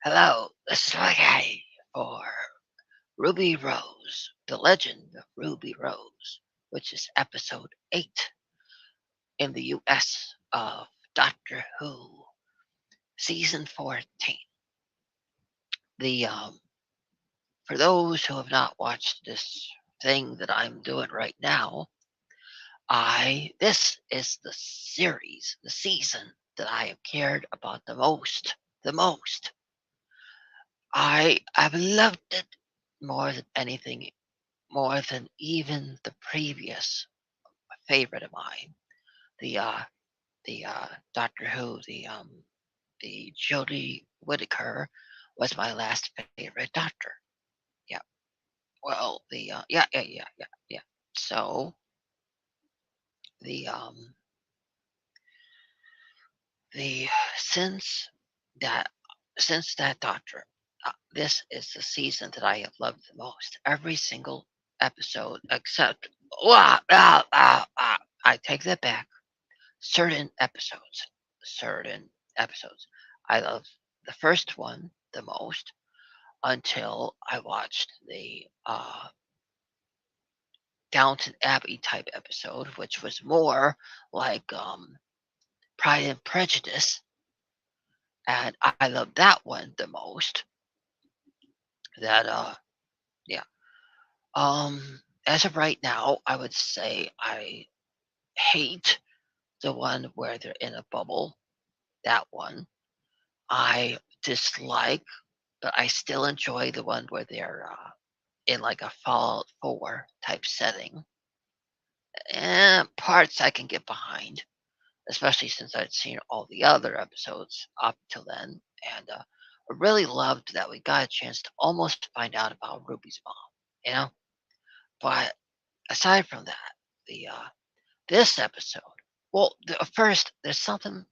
Hello, this is Reggae for Ruby Rose, The Legend of Ruby Rose, which is episode 8 in the US of Doctor Who, season 14. The For those who have not watched this thing that I'm doing right now, I this is the series, the season that I have cared about the most. The most. I've loved it more than anything, more than even the previous favorite of mine, the Doctor Who, the Jodie Whittaker was my last favorite Doctor. Yeah. Well, yeah. So the the since that since that Doctor, this is the season that I have loved the most. Every single episode, except I take that back. certain episodes, certain episodes. I love the first one the most until I watched the Downton Abbey type episode, which was more like Pride and Prejudice, and I love that one the most. That yeah. As of right now, I would say I hate the one where they're in a bubble. That one I dislike, but I still enjoy the one where they're in like a Fallout 4 type setting. And parts I can get behind, especially since I'd seen all the other episodes up till then. And I really loved that we got a chance to almost find out about Ruby's mom, you know? But aside from that, the this episode, well, first, there's something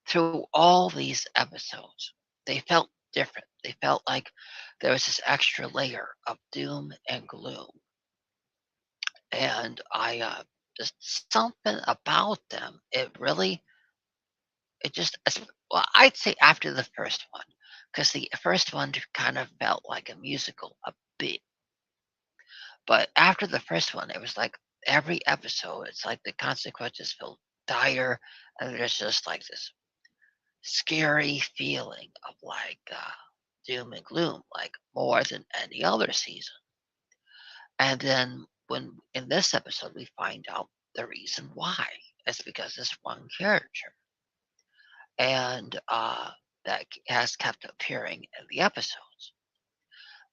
through all these episodes. They felt different. They felt like there was this extra layer of doom and gloom, and I just something about them. It just well, I'd say after the first one, because the first one kind of felt like a musical a bit, but after the first one, it was like every episode, it's like the consequences feel dire, and there's just like this scary feeling of like doom and gloom, like more than any other season. And then when in this episode we find out the reason why. It's because this one character, and that has kept appearing in the episodes.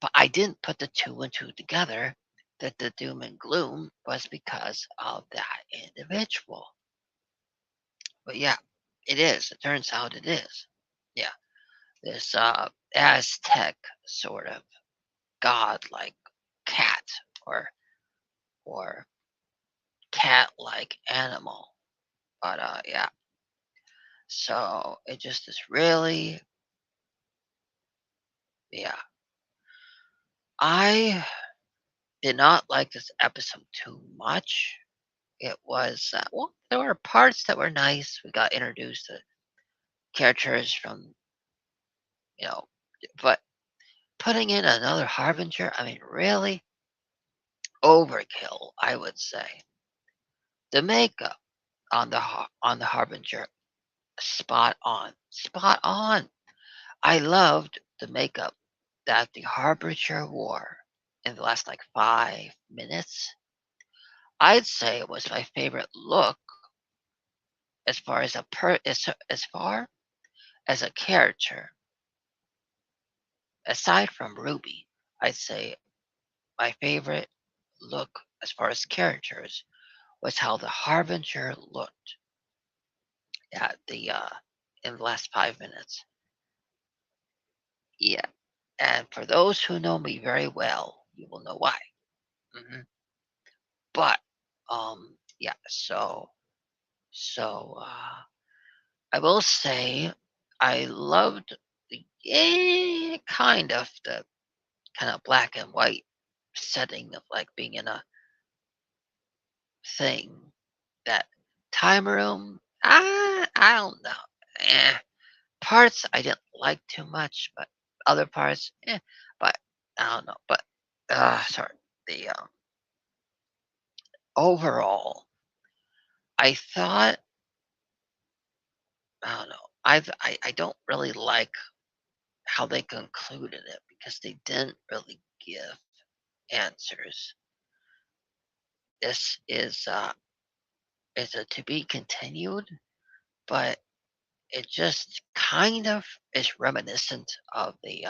But I didn't put the two and two together that the doom and gloom was because of that individual. But yeah, it is. It turns out it is. Yeah, this Aztec sort of god-like cat or or cat-like animal. But yeah, so it just is really, yeah. I did not like this episode too much. It was well, there were parts that were nice. We got introduced to characters from you know, but putting in another harbinger, I mean, really overkill, I would say. The makeup on the harbinger, spot on, spot on. I loved the makeup that the harbinger wore in the last like 5 minutes. I'd say it was my favorite look as far as as far as a character. Aside from Ruby, I'd say my favorite look as far as characters was how the Harbinger looked at the in the last 5 minutes. Yeah, and for those who know me very well, you will know why. hmm But yeah, so I will say I loved the kind of black and white setting of like being in a thing that time room. I don't know. Eh, parts I didn't like too much, but other parts, but I don't know. But sorry, the overall, I thought I don't know. I don't really like how they concluded it because they didn't really give answers. This is a to be continued, but it just kind of is reminiscent of the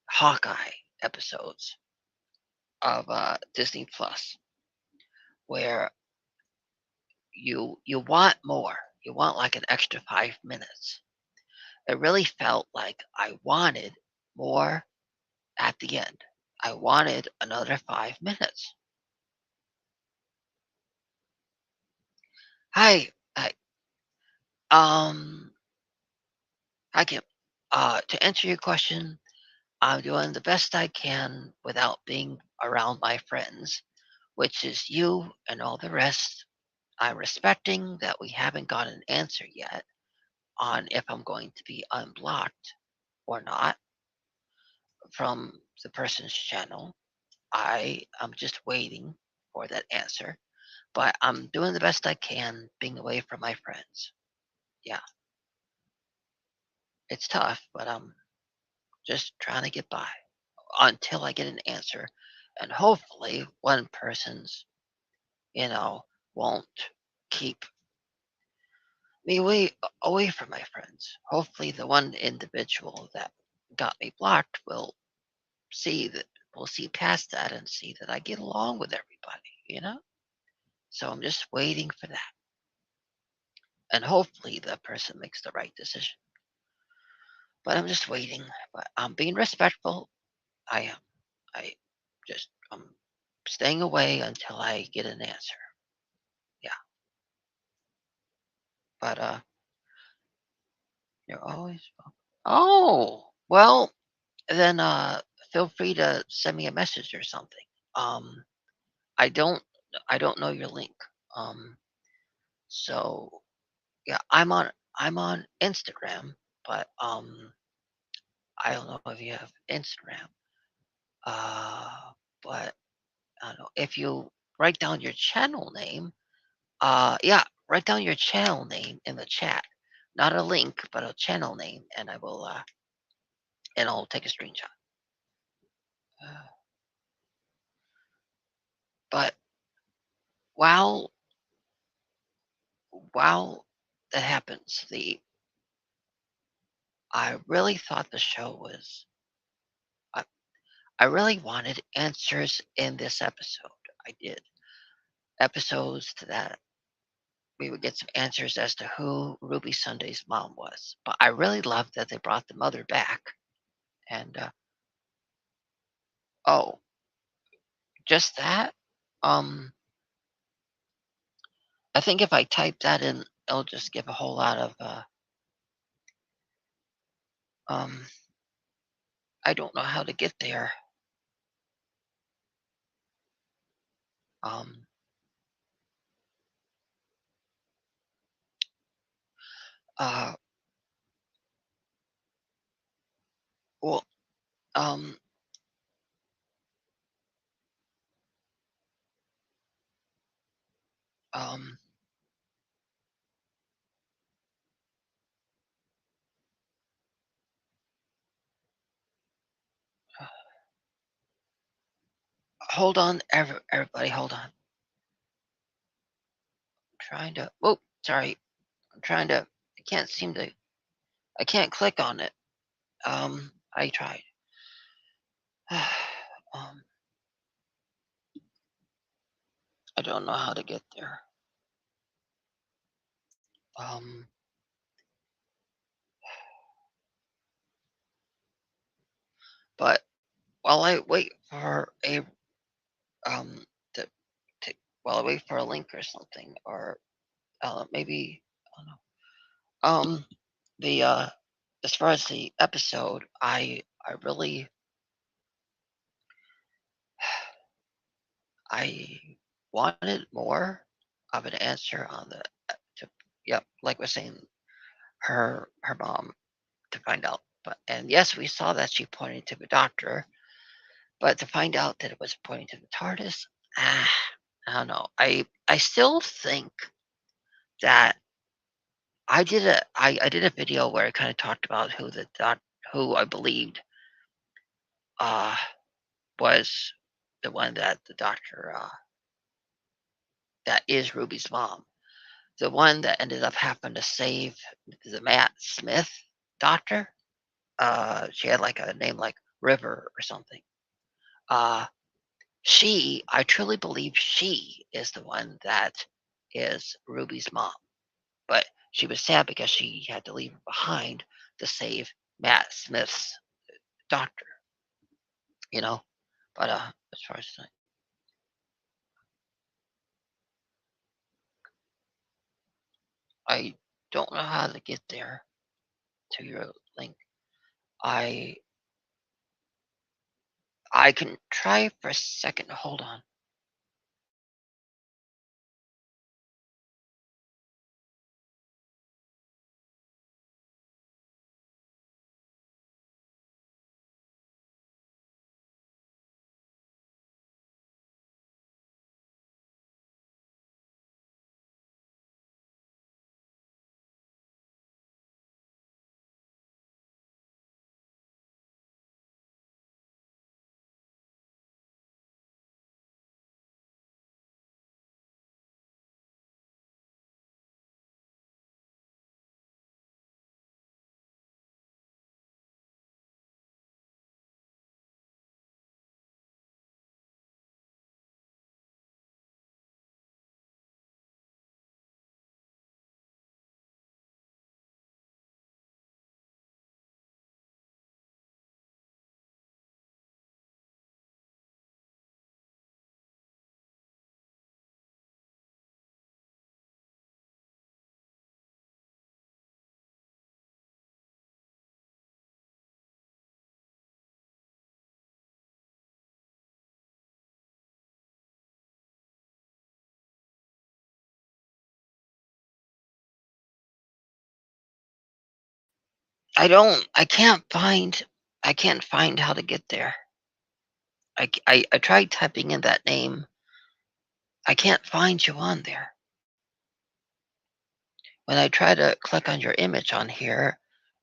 Hawkeye episodes of Disney Plus, where you want more. You want like an extra 5 minutes. It really felt like I wanted more at the end. I wanted another 5 minutes. Hi, hi. Um, Hi, Kim. To answer your question, I'm doing the best I can without being around my friends, which is you and all the rest. I'm respecting that we haven't got an answer yet on if I'm going to be unblocked or not from the person's channel. I am just waiting for that answer, but I'm doing the best I can being away from my friends. Yeah, it's tough, but I'm just trying to get by until I get an answer. And hopefully, one person's, you know, won't keep me away from my friends. Hopefully, the one individual that got me blocked will see past that and see that I get along with everybody. So I'm just waiting for that, and hopefully, the person makes the right decision. But I'm just waiting. But I'm being respectful. I am. I'm staying away until I get an answer. Yeah. But you're always welcome. Oh, well, then feel free to send me a message or something. Um I don't I don't know your link. Um so yeah, I'm on Instagram, but I don't know if you have Instagram. But I don't know if you write down your channel name. Yeah, write down your channel name in the chat. Not a link, but a channel name, and I'll take a screenshot. Uh, but while while that happens, the I really thought the show was. I, I really wanted answers in this episode. I did episodes to that we would get some answers as to who Ruby Sunday's mom was. But I really loved that they brought the mother back. And oh, just that. Um, I think if I type that in, it'll just give a whole lot of. Um, I don't know how to get there. Um, uh, well, um, um, hold on, everybody, hold on. I'm trying to. Oh, sorry. I'm trying to. I can't seem to. I can't click on it. I tried. um, I don't know how to get there. Um, but while I wait for a um to, to while I wait for a link or something, or maybe I don't know. The as far as the episode, I really I wanted more of an answer on to yep, like we're saying, her mom to find out. But and yes, we saw that she pointed to the doctor, but to find out that it was pointing to the TARDIS, ah, I don't know. I still think that I did a video where I kind of talked about who I believed uh was the one that the doctor that is Ruby's mom. The one that ended up having to save the Matt Smith doctor. She had like a name like River or something. Uh I truly believe she is the one that is Ruby's mom. But she was sad because she had to leave her behind to save Matt Smith's doctor, you know? But as far as I don't know how to get there to your link. I I can try for a second. Hold on. I can't find how to get there. I tried typing in that name. I can't find you on there. When I try to click on your image on here,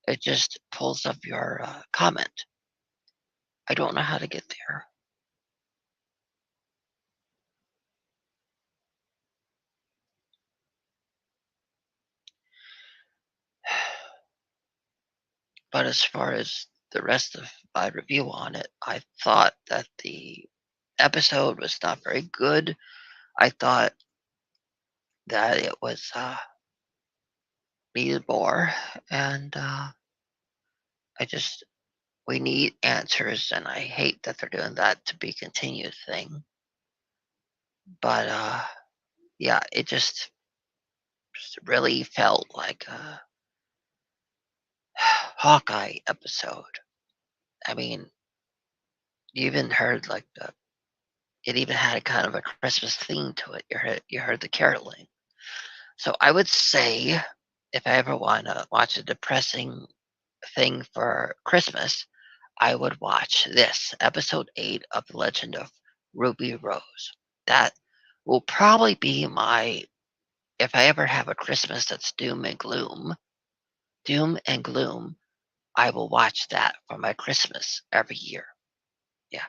it just pulls up your comment. I don't know how to get there. But as far as the rest of my review on it, I thought that the episode was not very good. I thought that it was needed more, and I just we need answers, and I hate that they're doing that to be continued thing. But yeah, it just really felt like a Hawkeye episode. I mean, you even heard like the it even had a kind of a Christmas theme to it. You heard the caroling. So I would say if I ever want to watch a depressing thing for Christmas, I would watch this episode 8 of The Legend of Ruby Rose. That will probably be my if I ever have a Christmas that's doom and gloom, I will watch that for my Christmas every year. Yeah.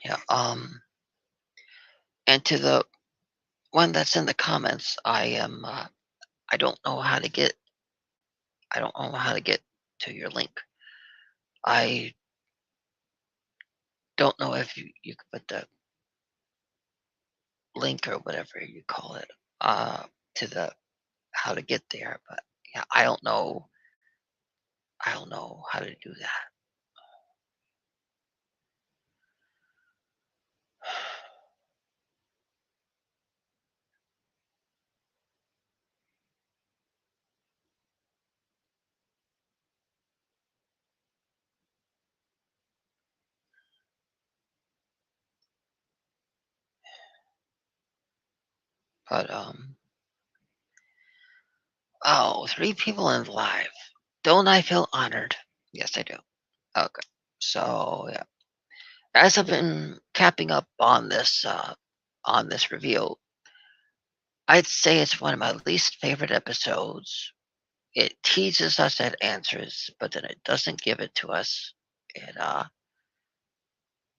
Yeah. And to the one that's in the comments, I don't know how to get I don't know how to get to your link. I don't know if you could put the link or whatever you call it uh to the how to get there, but yeah, I don't know how to do that. But Oh, three people in live. Don't I feel honored? Yes, I do. Okay. So yeah, as I've been capping up on this review, I'd say it's one of my least favorite episodes. It teases us at answers, but then it doesn't give it to us. It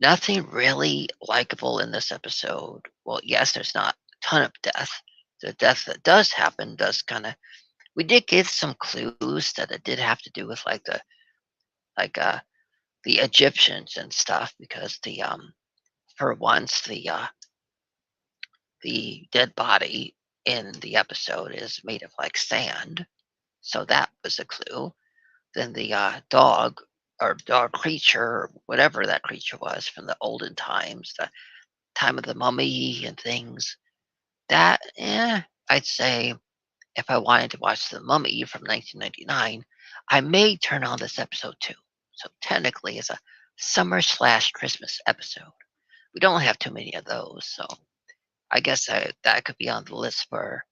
Nothing really likable in this episode. Well, yes, there's not a ton of death. The death that does happen does kind of. We did get some clues that it did have to do with like the Egyptians and stuff because for once the dead body in the episode is made of like sand, so that was a clue. Then the dog or dog creature, or whatever that creature was from the olden times, the time of the mummy and things. That, I'd say if I wanted to watch The Mummy from 1999, I may turn on this episode too. So technically, it's a summer slash Christmas episode. We don't have too many of those, so I guess that could be on the list for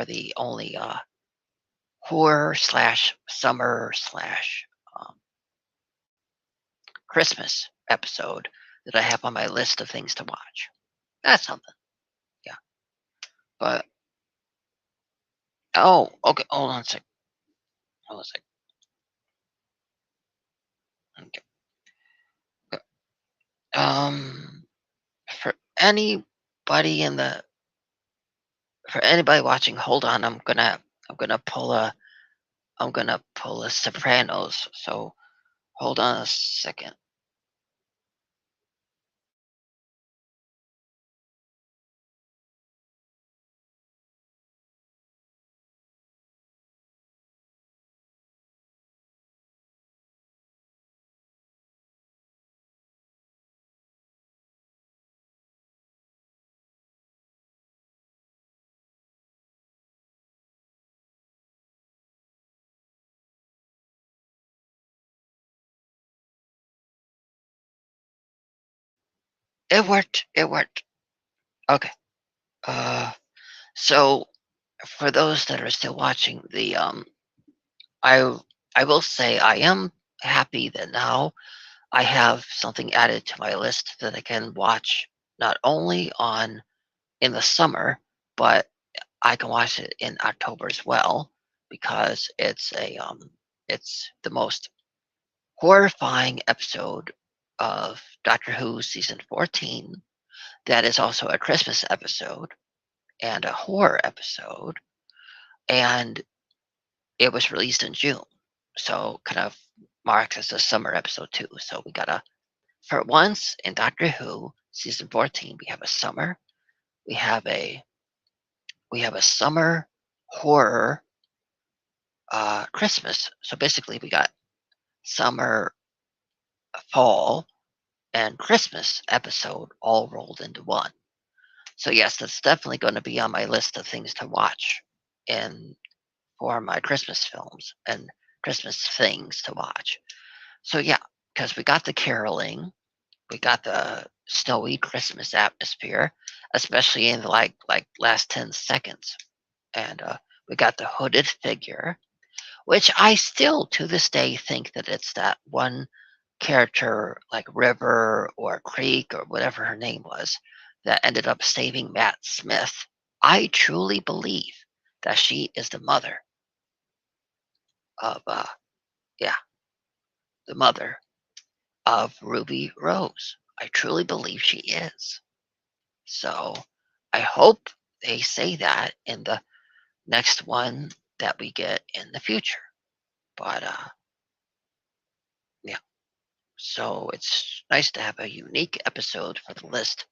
the only horror slash summer slash um, Christmas episode that I have on my list of things to watch. That's something, yeah. But oh, okay. Hold on a sec. Hold on a sec. Okay. Um, for anybody in the for anybody watching, hold on. I'm gonna pull a I'm gonna pull a Sopranos. So hold on a second. It worked. It worked. Okay. Uh, so for those that are still watching, I I will say I am happy that now I have something added to my list that I can watch not only on in the summer, but I can watch it in October as well because it's the most horrifying episode of Doctor Who season 14 that is also a Christmas episode and a horror episode, and it was released in June. So kind of marks as a summer episode too. So we got a for once in Doctor Who season 14, we have a summer, we have a summer horror Christmas. So basically we got summer, fall, and Christmas episode all rolled into one. So yes, that's definitely going to be on my list of things to watch in for my Christmas films and Christmas things to watch. So yeah, because we got the caroling, we got the snowy Christmas atmosphere, especially in the like last 10 seconds, and we got the hooded figure, which I still to this day think that it's that one character like River or Creek or whatever her name was that ended up saving Matt Smith. I truly believe that she is the mother of yeah, the mother of Ruby Rose. I truly believe she is. So I hope they say that in the next one that we get in the future. But yeah, so it's nice to have a unique episode for the list.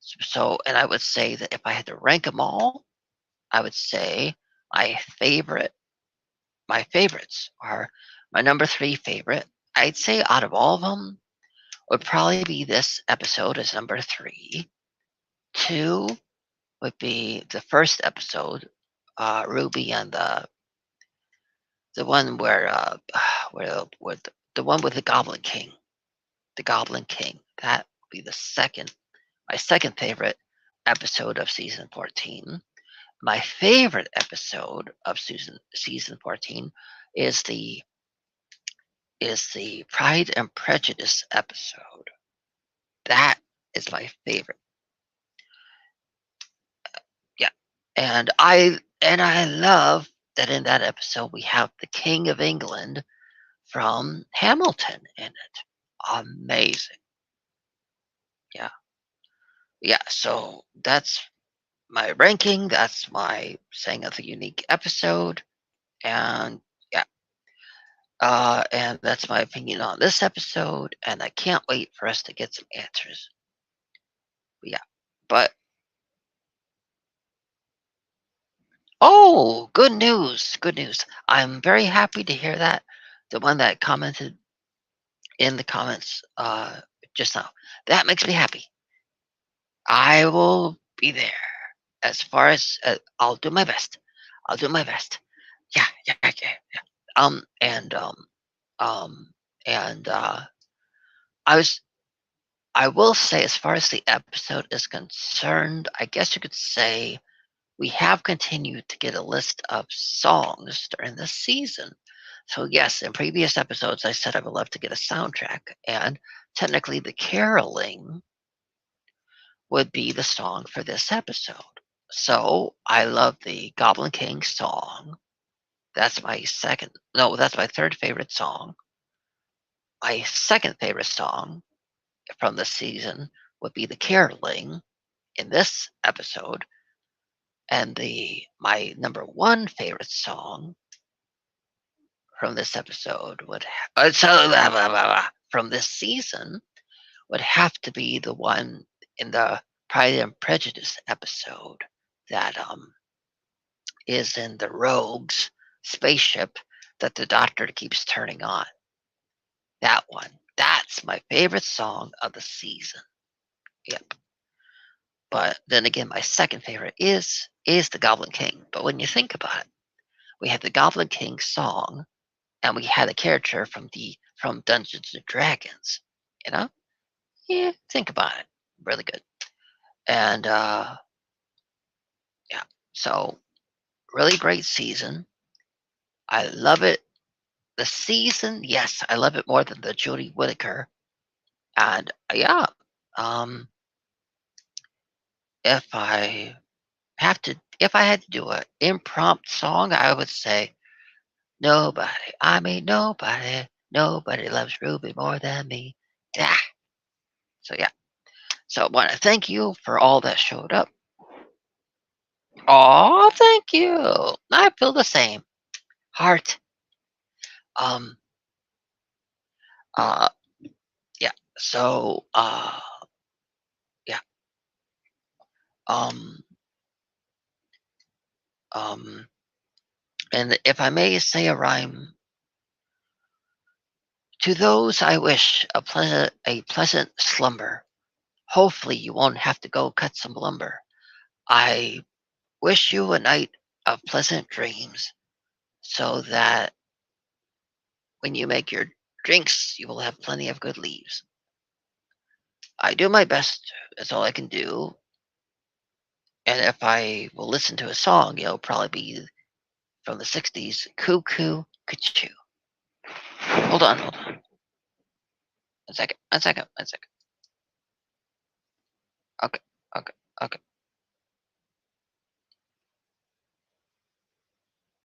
So, and I would say that if I had to rank them all, I would say my favorite, my favorites are my number three favorite. I'd say out of all of them would probably be this episode as number three. Two would be the first episode, Ruby and the one where where the one with the Goblin King, the Goblin King. That would be the second, my second favorite episode of season 14. my favorite episode of season 14 is the Pride and Prejudice episode. That is my favorite. Yeah. And I love that in that episode we have the King of England from Hamilton in it. Amazing. Yeah. Yeah. So that's my ranking. That's my saying of the unique episode. And yeah. And that's my opinion on this episode. And I can't wait for us to get some answers. But yeah. But oh, good news. Good news. I'm very happy to hear that. The one that commented in the comments just now. That makes me happy. I will be there. As far as I'll do my best. I'll do my best. Yeah, yeah, yeah, yeah. Um, and um, um, and I was. I will say, as far as the episode is concerned, I guess you could say we have continued to get a list of songs during this season. So yes, in previous episodes, I said I would love to get a soundtrack, and technically, the caroling would be the song for this episode. So I love the Goblin King song. That's my second. No, that's my third favorite song. My second favorite song from the season would be the caroling in this episode, and the my number one favorite song from this episode would from this season would have to be the one in the Pride and Prejudice episode that is in the Rogue's spaceship that the doctor keeps turning on. That one. That's my favorite song of the season. Yep. But then again, my second favorite is the Goblin King. But when you think about it, we had the Goblin King song, and we had a character from Dungeons and Dragons. You know? Yeah. Think about it. Really good. And yeah. So really great season. I love it. The season, yes, I love it more than the Jodie Whittaker. And yeah, um, if I if I had to do an impromptu song, I would say nobody. I mean nobody. Nobody loves Ruby more than me. Yeah. So yeah. So I want to thank you for all that showed up. Oh, thank you. I feel the same. Heart. Um. Uh. Yeah. So. Yeah. Um. Um. And if I may say a rhyme, to those I wish a pleasant slumber. Hopefully you won't have to go cut some lumber. I wish you a night of pleasant dreams, so that when you make your drinks, you will have plenty of good leaves. I do my best. That's all I can do. And if I will listen to a song, it'll probably be from the 60s, Cuckoo Cuckoo. Hold on, hold on. 1 second, 1 second, 1 second. Okay, okay, okay.